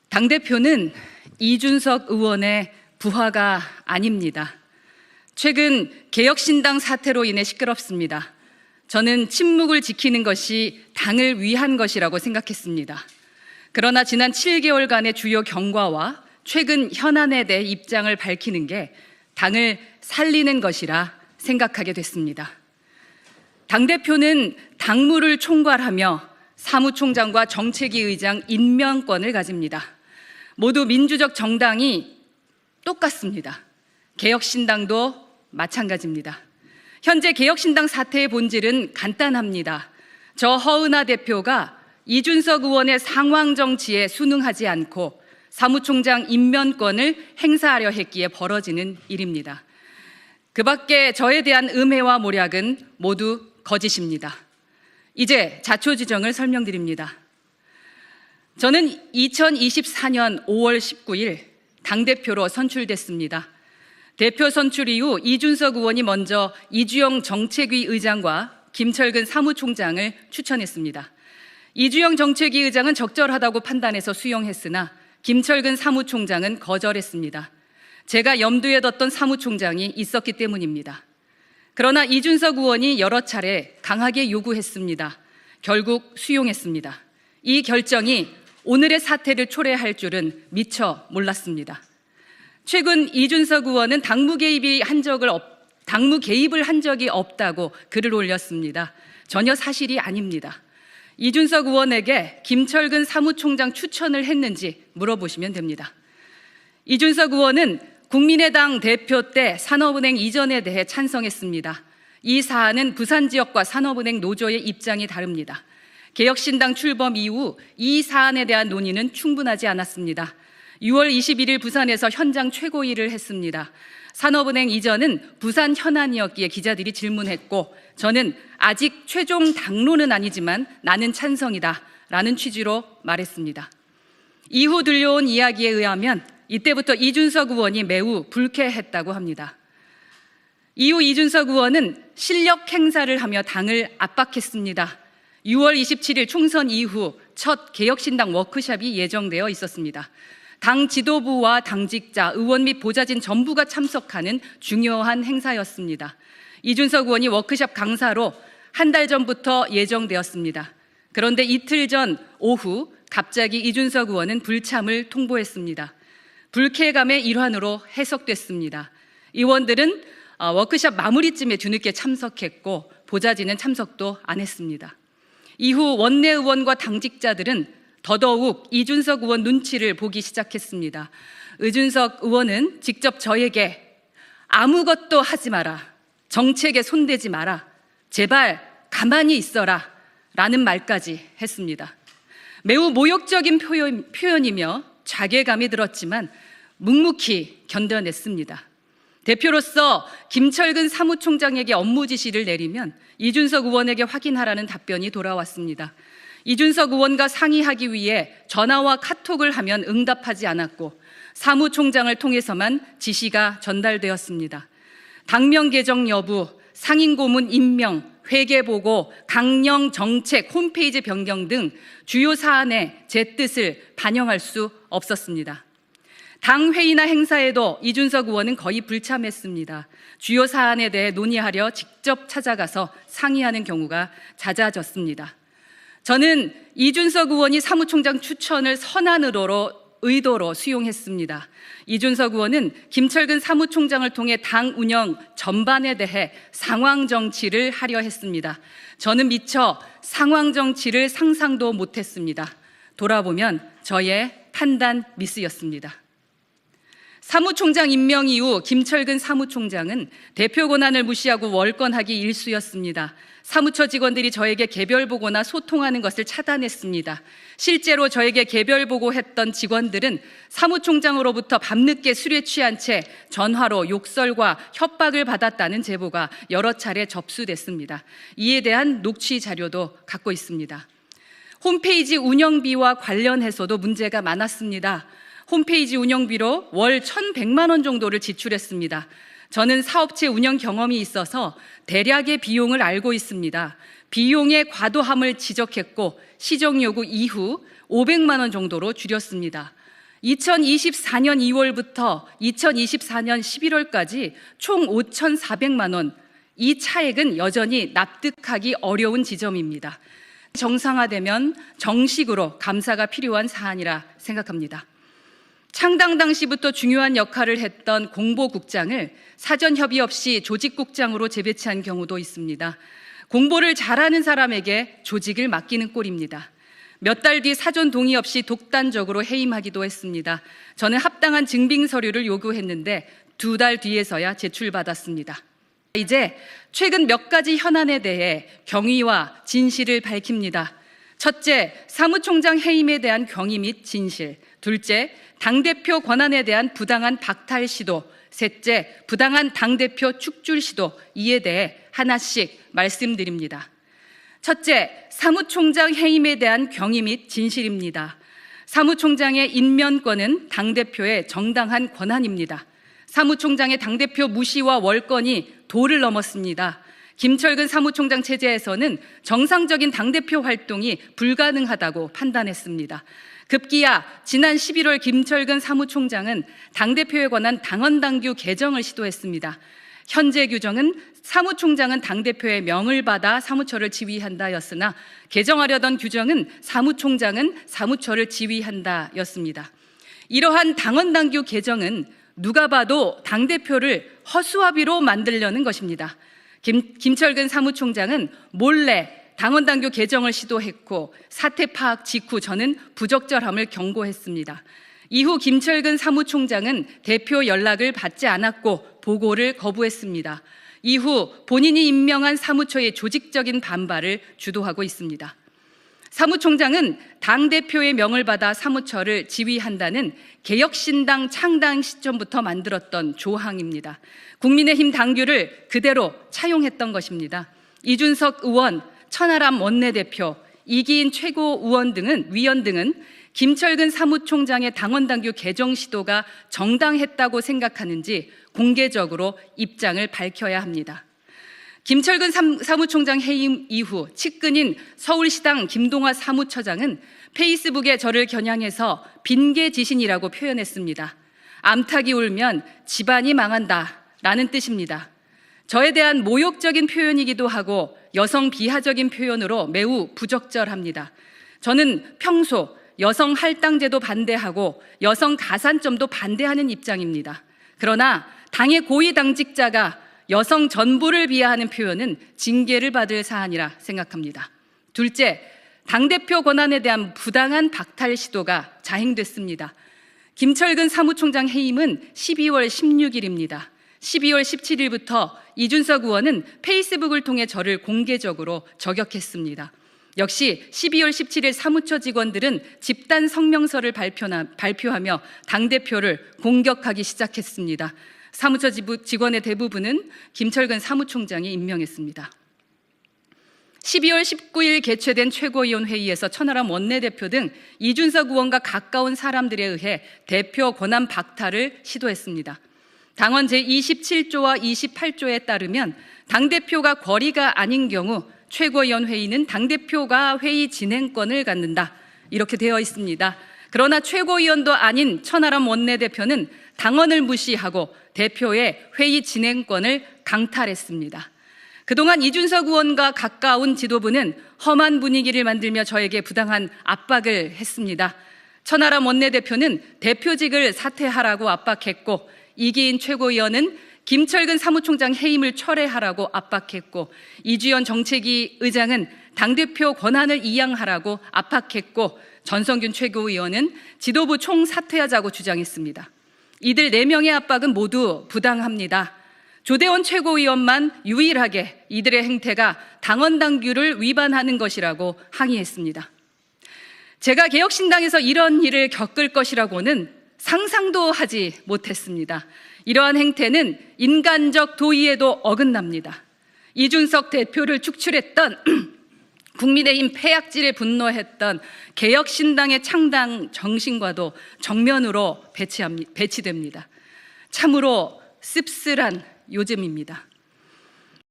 당대표는 이준석 의원의 부하가 아닙니다. 최근 개혁신당 사태로 인해 시끄럽습니다. 저는 침묵을 지키는 것이 당을 위한 것이라고 생각했습니다. 그러나 지난 7개월간의 주요 경과와 최근 현안에 대해 입장을 밝히는 게 당을 살리는 것이라 생각하게 됐습니다. 당대표는 당무를 총괄하며 사무총장과 정책위 의장 임명권을 가집니다. 모두 민주적 정당이 똑같습니다. 개혁신당도 마찬가지입니다. 현재 개혁신당 사태의 본질은 간단합니다. 저 허은하 대표가 이준석 의원의 상황 정치에 순응하지 않고 사무총장 임명권을 행사하려 했기에 벌어지는 일입니다. 그 밖에 저에 대한 음해와 모략은 모두 거짓입니다. 이제 자초지정을 설명드립니다. 저는 2024년 5월 19일 당대표로 선출됐습니다. 대표 선출 이후 이준석 의원이 먼저 이주영 정책위 의장과 김철근 사무총장을 추천했습니다. 이주영 정책위 의장은 적절하다고 판단해서 수용했으나 김철근 사무총장은 거절했습니다. 제가 염두에 뒀던 사무총장이 있었기 때문입니다. 그러나 이준석 의원이 여러 차례 강하게 요구했습니다. 결국 수용했습니다. 이 결정이 오늘의 사태를 초래할 줄은 미처 몰랐습니다. 최근 이준석 의원은 당무 개입을 한 적이 없다고 글을 올렸습니다. 전혀 사실이 아닙니다. 이준석 의원에게 김철근 사무총장 추천을 했는지 물어보시면 됩니다. 이준석 의원은 국민의당 대표 때 산업은행 이전에 대해 찬성했습니다. 이 사안은 부산 지역과 산업은행 노조의 입장이 다릅니다. 개혁신당 출범 이후 이 사안에 대한 논의는 충분하지 않았습니다. 6월 21일 부산에서 현장 최고위를 했습니다. 산업은행 이전은 부산 현안이었기에 기자들이 질문했고 저는 아직 최종 당론은 아니지만 나는 찬성이다 라는 취지로 말했습니다. 이후 들려온 이야기에 의하면 이때부터 이준석 의원이 매우 불쾌했다고 합니다. 이후 이준석 의원은 실력 행사를 하며 당을 압박했습니다. 6월 27일 총선 이후 첫 개혁신당 워크숍이 예정되어 있었습니다. 당 지도부와 당직자, 의원 및 보좌진 전부가 참석하는 중요한 행사였습니다. 이준석 의원이 워크숍 강사로 한 달 전부터 예정되었습니다. 그런데 이틀 전 오후 갑자기 이준석 의원은 불참을 통보했습니다. 불쾌감의 일환으로 해석됐습니다. 의원들은 워크숍 마무리쯤에 뒤늦게 참석했고 보좌진은 참석도 안 했습니다. 이후 원내 의원과 당직자들은 더더욱 이준석 의원 눈치를 보기 시작했습니다. 이준석 의원은 직접 저에게 아무것도 하지 마라, 정책에 손대지 마라, 제발 가만히 있어라 라는 말까지 했습니다. 매우 모욕적인 표현이며 자괴감이 들었지만 묵묵히 견뎌냈습니다. 대표로서 김철근 사무총장에게 업무 지시를 내리면 이준석 의원에게 확인하라는 답변이 돌아왔습니다. 이준석 의원과 상의하기 위해 전화와 카톡을 하면 응답하지 않았고 사무총장을 통해서만 지시가 전달되었습니다. 당명 개정 여부, 상임고문 임명, 회계보고, 강령 정책, 홈페이지 변경 등 주요 사안에 제 뜻을 반영할 수 없었습니다. 당 회의나 행사에도 이준석 의원은 거의 불참했습니다. 주요 사안에 대해 논의하려 직접 찾아가서 상의하는 경우가 잦아졌습니다. 저는 이준석 의원이 사무총장 추천을 선한 의도로 수용했습니다. 이준석 의원은 김철근 사무총장을 통해 당 운영 전반에 대해 상황 정치를 하려 했습니다. 저는 미처 상황 정치를 상상도 못했습니다. 돌아보면 저의 판단 미스였습니다. 사무총장 임명 이후 김철근 사무총장은 대표 권한을 무시하고 월권하기 일쑤였습니다. 사무처 직원들이 저에게 개별 보고나 소통하는 것을 차단했습니다. 실제로 저에게 개별 보고했던 직원들은 사무총장으로부터 밤늦게 술에 취한 채 전화로 욕설과 협박을 받았다는 제보가 여러 차례 접수됐습니다. 이에 대한 녹취 자료도 갖고 있습니다. 홈페이지 운영비와 관련해서도 문제가 많았습니다. 홈페이지 운영비로 월 1,100만 원 정도를 지출했습니다. 저는 사업체 운영 경험이 있어서 대략의 비용을 알고 있습니다. 비용의 과도함을 지적했고 시정 요구 이후 500만 원 정도로 줄였습니다. 2024년 2월부터 2024년 11월까지 총 5,400만 원, 이 차액은 여전히 납득하기 어려운 지점입니다. 정상화되면 정식으로 감사가 필요한 사안이라 생각합니다. 창당 당시부터 중요한 역할을 했던 공보국장을 사전 협의 없이 조직국장으로 재배치한 경우도 있습니다. 공보를 잘하는 사람에게 조직을 맡기는 꼴입니다. 몇 달 뒤 사전 동의 없이 독단적으로 해임하기도 했습니다. 저는 합당한 증빙 서류를 요구했는데 2달 뒤에서야 제출받았습니다. 이제 최근 몇 가지 현안에 대해 경위와 진실을 밝힙니다. 첫째, 사무총장 해임에 대한 경위 및 진실. 둘째, 당대표 권한에 대한 부당한 박탈 시도. 셋째, 부당한 당대표 축출 시도. 이에 대해 하나씩 말씀드립니다. 첫째, 사무총장 해임에 대한 경위 및 진실입니다. 사무총장의 임면권은 당대표의 정당한 권한입니다. 사무총장의 당대표 무시와 월권이 도를 넘었습니다. 김철근 사무총장 체제에서는 정상적인 당대표 활동이 불가능하다고 판단했습니다. 급기야 지난 11월 김철근 사무총장은 당대표에 관한 당헌당규 개정을 시도했습니다. 현재 규정은 사무총장은 당대표의 명을 받아 사무처를 지휘한다였으나 개정하려던 규정은 사무총장은 사무처를 지휘한다였습니다. 이러한 당헌당규 개정은 누가 봐도 당대표를 허수아비로 만들려는 것입니다. 김철근 사무총장은 몰래 당헌당규 개정을 시도했고 사태 파악 직후 저는 부적절함을 경고했습니다. 이후 김철근 사무총장은 대표 연락을 받지 않았고 보고를 거부했습니다. 이후 본인이 임명한 사무처의 조직적인 반발을 주도하고 있습니다. 사무총장은 당대표의 명을 받아 사무처를 지휘한다는 개혁신당 창당 시점부터 만들었던 조항입니다. 국민의힘 당규를 그대로 차용했던 것입니다. 이준석 의원, 천하람 원내대표, 이기인 최고위원 등은 김철근 사무총장의 당헌당규 개정 시도가 정당했다고 생각하는지 공개적으로 입장을 밝혀야 합니다. 김철근 사무총장 해임 이후 측근인 서울시당 김동화 사무처장은 페이스북에 저를 겨냥해서 빈개지신이라고 표현했습니다. 암탉이 울면 집안이 망한다 라는 뜻입니다. 저에 대한 모욕적인 표현이기도 하고 여성 비하적인 표현으로 매우 부적절합니다. 저는 평소 여성 할당제도 반대하고 여성 가산점도 반대하는 입장입니다. 그러나 당의 고위 당직자가 여성 전부를 비하하는 표현은 징계를 받을 사안이라 생각합니다. 둘째, 당대표 권한에 대한 부당한 박탈 시도가 자행됐습니다. 김철근 사무총장 해임은 12월 16일입니다. 12월 17일부터 이준석 의원은 페이스북을 통해 저를 공개적으로 저격했습니다. 역시 12월 17일 사무처 직원들은 집단 성명서를 발표하며 당대표를 공격하기 시작했습니다. 사무처 직원의 대부분은 김철근 사무총장이 임명했습니다. 12월 19일 개최된 최고위원 회의에서 천하람 원내대표 등 이준석 의원과 가까운 사람들에 의해 대표 권한 박탈을 시도했습니다. 당헌 제27조와 28조에 따르면 당대표가 권리가 아닌 경우 최고위원 회의는 당대표가 회의 진행권을 갖는다 이렇게 되어 있습니다. 그러나 최고위원도 아닌 천하람 원내대표는 당헌을 무시하고 대표의 회의 진행권을 강탈했습니다. 그동안 이준석 의원과 가까운 지도부는 험한 분위기를 만들며 저에게 부당한 압박을 했습니다. 천하람 원내대표는 대표직을 사퇴하라고 압박했고 이기인 최고위원은 김철근 사무총장 해임을 철회하라고 압박했고 이주연 정책위 의장은 당대표 권한을 이양하라고 압박했고 전성균 최고위원은 지도부 총사퇴하자고 주장했습니다. 이들 4명의 압박은 모두 부당합니다. 조대원 최고위원만 유일하게 이들의 행태가 당헌당규를 위반하는 것이라고 항의했습니다. 제가 개혁신당에서 이런 일을 겪을 것이라고는 상상도 하지 못했습니다. 이러한 행태는 인간적 도의에도 어긋납니다. 이준석 대표를 축출했던 국민의힘 폐악질에 분노했던 개혁신당의 창당 정신과도 정면으로 배치됩니다. 참으로 씁쓸한 요즘입니다.